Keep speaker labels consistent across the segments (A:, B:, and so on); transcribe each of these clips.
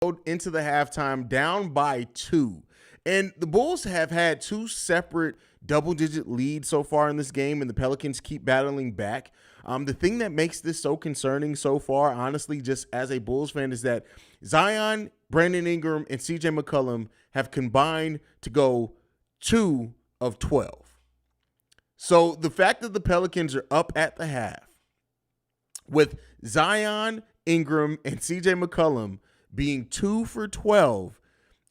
A: into the halftime down by 2. And the Bulls have had 2 separate double-digit leads so far in this game, and the Pelicans keep battling back. The thing that makes this so concerning so far, honestly, just as a Bulls fan, is that Zion, Brandon Ingram, and CJ McCollum have combined to go 2 of 12. So the fact that the Pelicans are up at the half with Zion, Ingram, and CJ McCollum being 2 for 12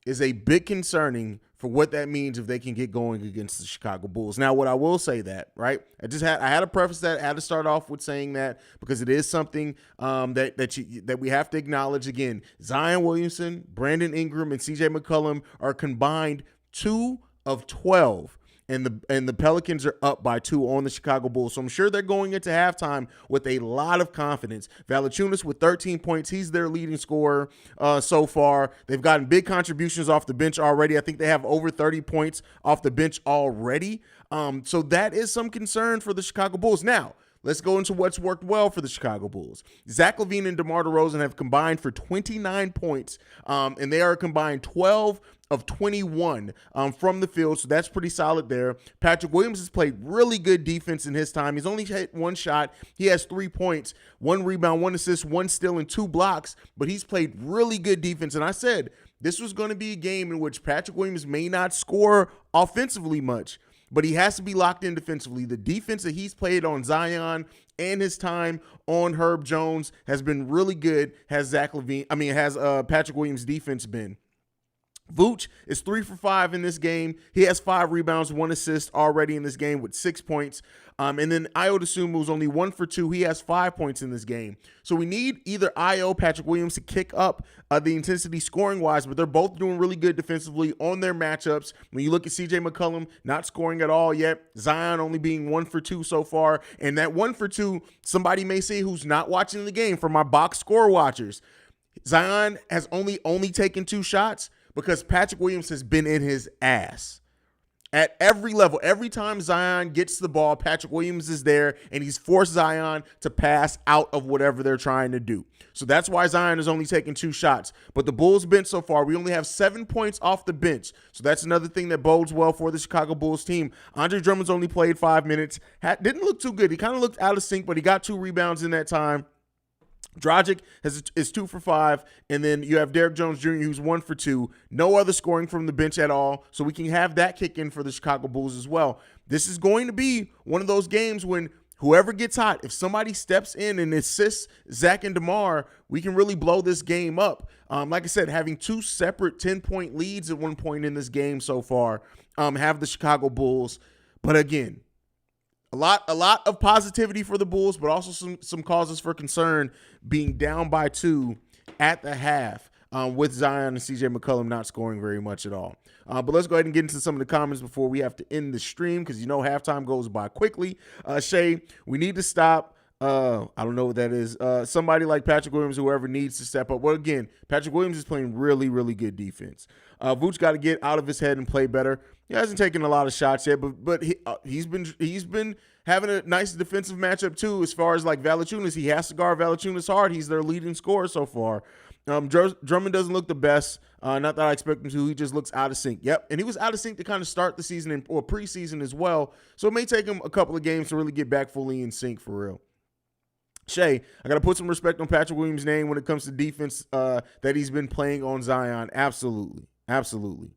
A: is a bit concerning for what that means if they can get going against the Chicago Bulls. Now, what I will say that, right? I had to preface that. I had to start off with saying that because it is something that we have to acknowledge. Again, Zion Williamson, Brandon Ingram, and CJ McCollum are combined 2 of 12. And the Pelicans are up by 2 on the Chicago Bulls. So I'm sure they're going into halftime with a lot of confidence. Valanciunas with 13 points. He's their leading scorer so far. They've gotten big contributions off the bench already. I think they have over 30 points off the bench already. So that is some concern for the Chicago Bulls. Now, let's go into what's worked well for the Chicago Bulls. Zach LaVine and DeMar DeRozan have combined for 29 points, and they are combined 12 of 21 from the field, so that's pretty solid there. Patrick Williams has played really good defense in his time. He's only hit 1 shot. He has 3 points, 1 rebound, 1 assist, 1 steal, and 2 blocks, but he's played really good defense. And I said this was going to be a game in which Patrick Williams may not score offensively much, but he has to be locked in defensively. The defense that he's played on Zion and his time on Herb Jones has been really good. Has Patrick Williams' defense been? Vooch is 3 for 5 in this game. He has 5 rebounds, 1 assist already in this game with 6 points. And then Ayo Dosunmu is only 1 for 2. He has 5 points in this game. So we need either Ayo, Patrick Williams to kick up the intensity scoring-wise, but they're both doing really good defensively on their matchups. When you look at CJ McCollum, not scoring at all yet. Zion only being 1 for 2 so far. And that 1 for 2, somebody may say who's not watching the game, for my box score watchers, Zion has only taken 2 shots because Patrick Williams has been in his ass at every level. Every time Zion gets the ball, Patrick Williams is there, and he's forced Zion to pass out of whatever they're trying to do. So that's why Zion is only taking 2 shots. But the Bulls bench so far, we only have 7 points off the bench. So that's another thing that bodes well for the Chicago Bulls team. Andre Drummond's only played 5 minutes. Didn't look too good. He kind of looked out of sync, but he got 2 rebounds in that time. Dragic is 2 for 5, and then you have Derrick Jones Jr., who's 1 for 2. No other scoring from the bench at all, so we can have that kick in for the Chicago Bulls as well. This is going to be one of those games when whoever gets hot, if somebody steps in and assists Zach and DeMar, we can really blow this game up. Like I said, having 2 separate 10-point leads at one point in this game so far have the Chicago Bulls. But again, a lot of positivity for the Bulls, but also some causes for concern being down by 2 at the half with Zion and CJ McCollum not scoring very much at all. But let's go ahead and get into some of the comments before we have to end the stream because halftime goes by quickly. Shay, we need to stop. I don't know what that is. Somebody like Patrick Williams, whoever needs to step up. Well, again, Patrick Williams is playing really, really good defense. Vooch got to get out of his head and play better. He hasn't taken a lot of shots yet, but he's been having a nice defensive matchup too. As far as like Valanciunas, he has to guard Valanciunas hard. He's their leading scorer so far. Drummond doesn't look the best. Not that I expect him to. He just looks out of sync. Yep, and he was out of sync to kind of start the season or preseason as well. So it may take him a couple of games to really get back fully in sync for real. Shay, I got to put some respect on Patrick Williams' name when it comes to defense that he's been playing on Zion. Absolutely. Absolutely.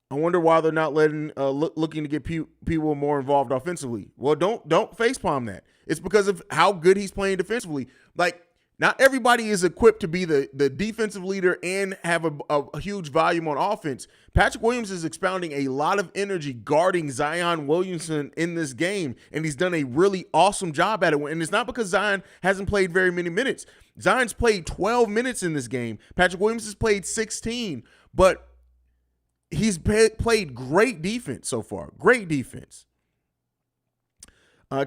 A: I wonder why they're not looking to get people more involved offensively. Well, don't facepalm that. It's because of how good he's playing defensively. Like, not everybody is equipped to be the defensive leader and have a huge volume on offense. Patrick Williams is expounding a lot of energy guarding Zion Williamson in this game, and he's done a really awesome job at it. And it's not because Zion hasn't played very many minutes. Zion's played 12 minutes in this game. Patrick Williams has played 16, but he's played great defense so far. Great defense.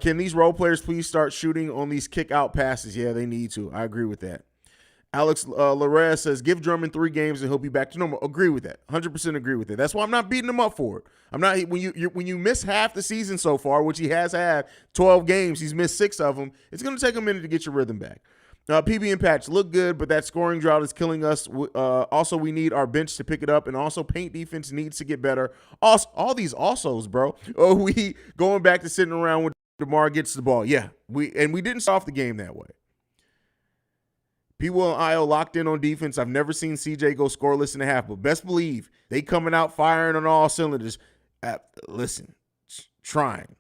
A: Can these role players please start shooting on these kick-out passes? Yeah, they need to. I agree with that. Alex Larrea says, give Drummond 3 games and he'll be back to normal. Agree with that. 100% agree with that. That's why I'm not beating him up for it. I'm not. When you miss half the season so far, which he has had 12 games, he's missed 6 of them. It's going to take a minute to get your rhythm back. PB and Patch look good, but that scoring drought is killing us. Also, we need our bench to pick it up, and also paint defense needs to get better. Also, all these alsos, bro. We going back to sitting around when DeMar gets the ball. Yeah, we didn't start off the game that way. People in IO locked in on defense. I've never seen CJ go scoreless in a half, but best believe they coming out firing on all cylinders. Listen, trying.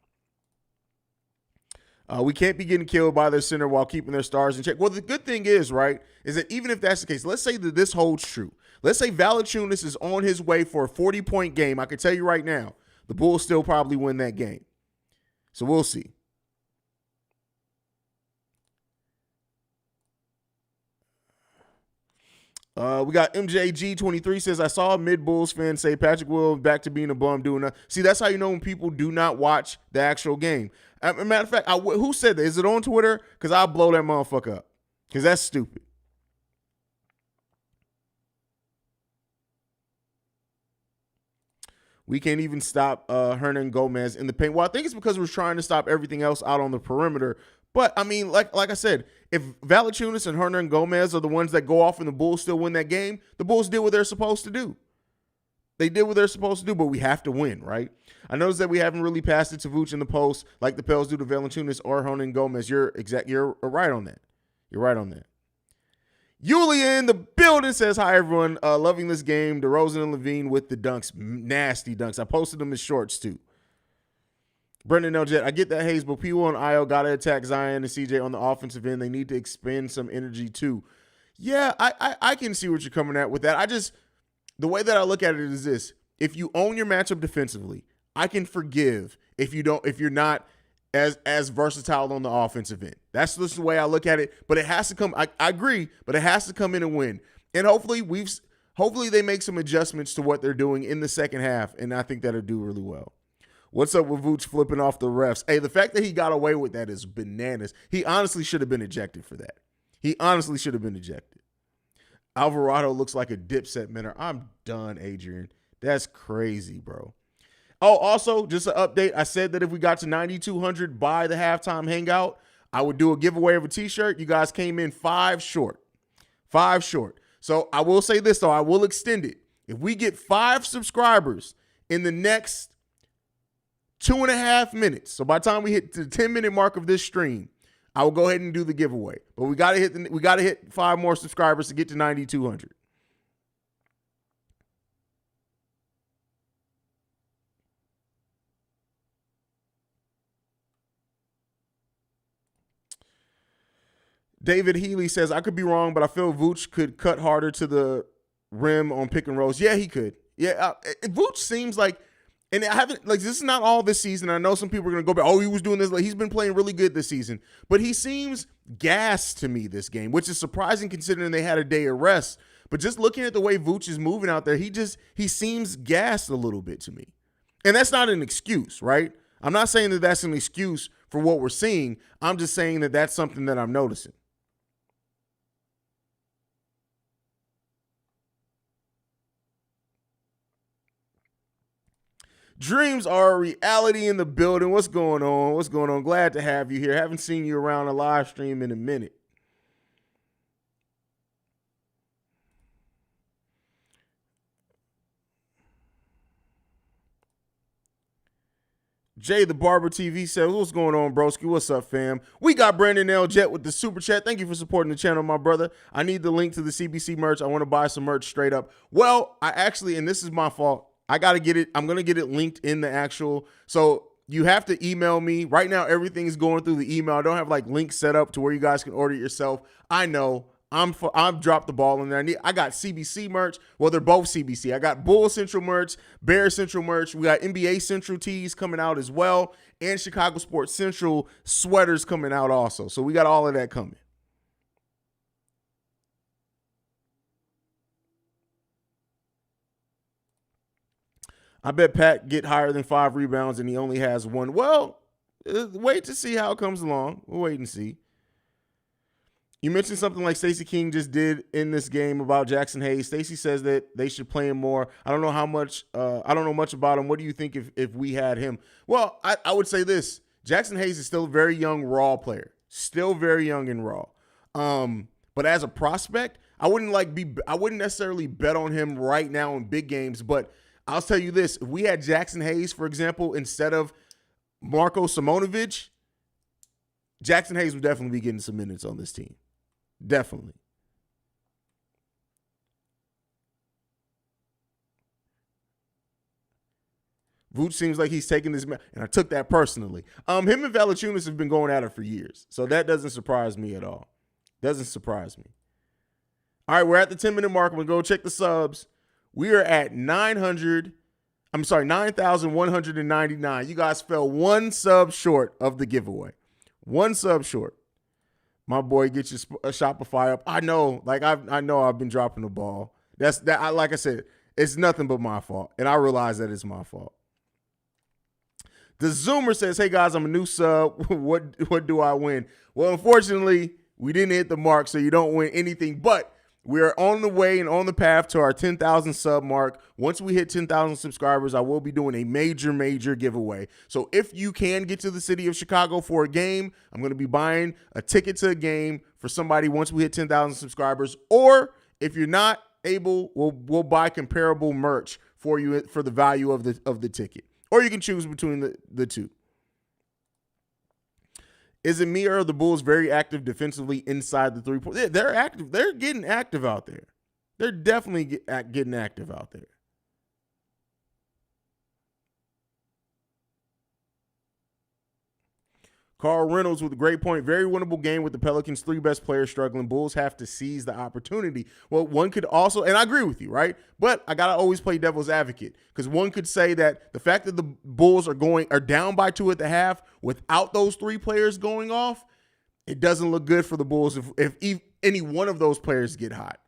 A: We can't be getting killed by their center while keeping their stars in check. Well, the good thing is, right, is that even if that's the case, let's say that this holds true. Let's say Valanciunas is on his way for a 40-point game. I can tell you right now, the Bulls still probably win that game. So we'll see. We got MJG23 says, I saw a mid-Bulls fan say Patrick Will back to being a bum doing that. See, that's how you know when people do not watch the actual game. As a matter of fact, who said that? Is it on Twitter? Because I'll blow that motherfucker up. Because that's stupid. We can't even stop Hernan Gomez in the paint. Well, I think it's because we're trying to stop everything else out on the perimeter. But, I mean, like I said, if Valanciunas and Hernan Gomez are the ones that go off and the Bulls still win that game, the Bulls did what they're supposed to do. They did what they're supposed to do, but we have to win, right? I noticed that we haven't really passed it to Vooch in the post like the Pels do to Valanciunas or Hernan Gomez. You're right on that. You're right on that. Yulia in the building says, hi, everyone. Loving this game. DeRozan and Levine with the dunks. Nasty dunks. I posted them in shorts, too. Brendan Eljet, I get that, Haize, but people on IO got to attack Zion and CJ on the offensive end. They need to expend some energy, too. Yeah, I can see what you're coming at with that. The way that I look at it is this. If you own your matchup defensively, I can forgive if you're not as versatile on the offensive end. That's just the way I look at it. But it has to come. I agree, but it has to come in and win. And hopefully they make some adjustments to what they're doing in the second half, and I think that'll do really well. What's up with Vooch flipping off the refs? Hey, the fact that he got away with that is bananas. He honestly should have been ejected for that. He honestly should have been ejected. Alvarado looks like a Dipset mentor. I'm done, Adrian. That's crazy, bro. Oh, also, just an update. I said that if we got to 9,200 by the halftime hangout, I would do a giveaway of a t-shirt. You guys came in 5 short. 5 short. So I will say this, though. I will extend it. If we get 5 subscribers in the next 2.5 minutes, so by the time we hit the 10-minute mark of this stream, I will go ahead and do the giveaway. But we got to hit 5 more subscribers to get to 9,200. David Healy says, I could be wrong, but I feel Vooch could cut harder to the rim on pick and rolls. Yeah, he could. Yeah, Vooch seems like, and I haven't, like, this is not all this season. I know some people are going to go back, oh, he was doing this. Like, he's been playing really good this season. But he seems gassed to me this game, which is surprising considering they had a day of rest. But just looking at the way Vooch is moving out there, he seems gassed a little bit to me. And that's not an excuse, right? I'm not saying that that's an excuse for what we're seeing. I'm just saying that that's something that I'm noticing. Dreams are a reality in the building. What's going on? What's going on? Glad to have you here. Haven't seen you around a live stream in a minute. Jay the Barber TV says, what's going on, broski? What's up, fam? We got Brandon L. Jet with the super chat. Thank you for supporting the channel, my brother. I need the link to the CBC merch. I want to buy some merch straight up. Well, I actually, and this is my fault, I got to get it. I'm going to get it linked in the actual. So you have to email me. Right now, everything is going through the email. I don't have like links set up to where you guys can order it yourself. I know. I've dropped the ball in there. I got CBC merch. Well, they're both CBC. I got Bull Central merch, Bear Central merch. We got NBA Central tees coming out as well, and Chicago Sports Central sweaters coming out also. So we got all of that coming. I bet Pat get higher than 5 rebounds and he only has 1. Well, wait to see how it comes along. We'll wait and see. You mentioned something like Stacey King just did in this game about Jackson Haize. Stacey says that they should play him more. I don't know how much. I don't know much about him. What do you think if we had him? Well, I would say this. Jackson Haize is still a very young, raw player. Still very young and raw. But as a prospect, I wouldn't necessarily bet on him right now in big games. But I'll tell you this: if we had Jackson Haize, for example, instead of Marko Simonovic, Jackson Haize would definitely be getting some minutes on this team. Definitely. Vooch seems like he's taking this, and I took that personally. Him and Valanciunas have been going at it for years, so that doesn't surprise me at all. Doesn't surprise me. All right, we're at the 10-minute mark. We'll go check the subs. We are at 9,199. You guys fell one sub short of the giveaway. One sub short. My boy, get your Shopify up. I know, I know I've been dropping the ball. Like I said, it's nothing but my fault, and I realize that it's my fault. The Zoomer says, hey, guys, I'm a new sub. What do I win? Well, unfortunately, we didn't hit the mark, so you don't win anything. But we are on the way and on the path to our 10,000 sub mark. Once we hit 10,000 subscribers, I will be doing a major, major giveaway. So if you can get to the city of Chicago for a game, I'm going to be buying a ticket to a game for somebody once we hit 10,000 subscribers. Or if you're not able, we'll buy comparable merch for you for the value of the ticket. Or you can choose between the two. Is it me or are the Bulls very active defensively inside the three-point? They're active. They're getting active out there. They're definitely getting active out there. Carl Reynolds with a great point. Very winnable game with the Pelicans' three best players struggling. Bulls have to seize the opportunity. Well, one could also, and I agree with you, right? But I got to always play devil's advocate because one could say that the fact that the Bulls are down by 2 at the half without those three players going off, it doesn't look good for the Bulls if any one of those players get hot.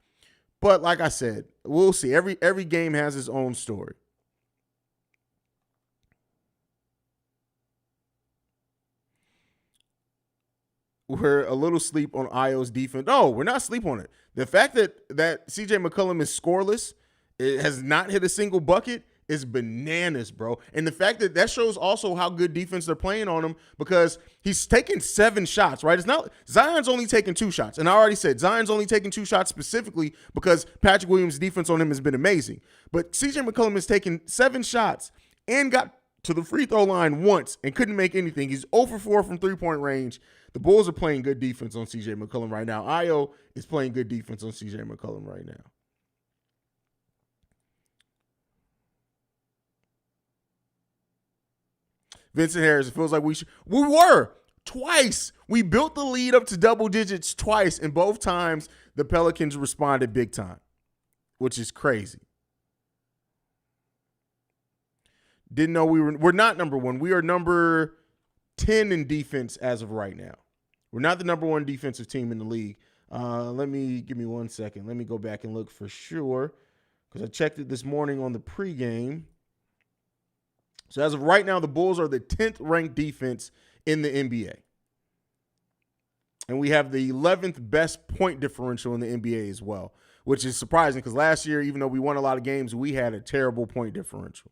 A: But like I said, we'll see. Every game has its own story. We're a little sleep on Io's defense. No, we're not sleep on it. The fact that CJ McCollum is scoreless, it has not hit a single bucket, is bananas, bro. And the fact that shows also how good defense they're playing on him because he's taken 7 shots, right? It's not Zion's only taken 2 shots. And I already said Zion's only taken 2 shots specifically because Patrick Williams' defense on him has been amazing. But CJ McCollum has taken 7 shots and got to the free throw line once and couldn't make anything. He's 0 for 4 from three-point range. The Bulls are playing good defense on CJ McCollum right now. Io is playing good defense on CJ McCollum right now. Vincent Harris, it feels like we were twice. We built the lead up to double digits twice, and both times the Pelicans responded big time, which is crazy. Didn't know we're not number 1. We are number 10 in defense as of right now. We're not the number 1 defensive team in the league. Give me 1 second. Let me go back and look for sure because I checked it this morning on the pregame. So as of right now, the Bulls are the 10th ranked defense in the NBA. And we have the 11th best point differential in the NBA as well, which is surprising because last year, even though we won a lot of games, we had a terrible point differential.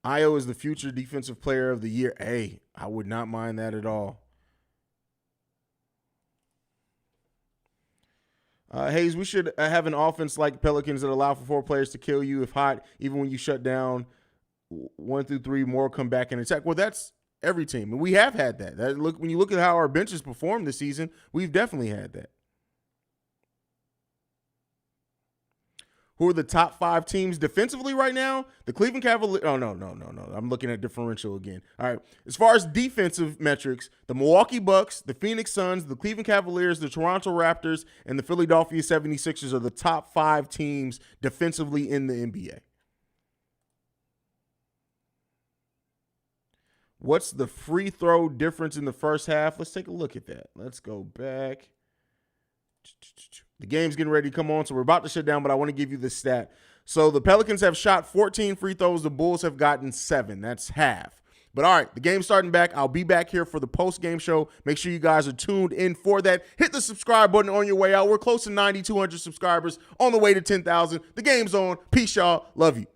A: Io is the future defensive player of the year. Hey, I would not mind that at all. Haize, we should have an offense like Pelicans that allow for 4 players to kill you if hot, even when you shut down 1 through 3, more come back and attack. Well, that's every team, and we have had that. When you look at how our benches performed this season, we've definitely had that. Who are the top 5 teams defensively right now? The Cleveland Cavaliers. Oh, no. I'm looking at differential again. All right. As far as defensive metrics, the Milwaukee Bucks, the Phoenix Suns, the Cleveland Cavaliers, the Toronto Raptors, and the Philadelphia 76ers are the top 5 teams defensively in the NBA. What's the free throw difference in the first half? Let's take a look at that. Let's go back. The game's getting ready to come on, so we're about to shut down, but I want to give you the stat. So the Pelicans have shot 14 free throws. The Bulls have gotten 7. That's half. But all right, the game's starting back. I'll be back here for the post-game show. Make sure you guys are tuned in for that. Hit the subscribe button on your way out. We're close to 9,200 subscribers on the way to 10,000. The game's on. Peace, y'all. Love you.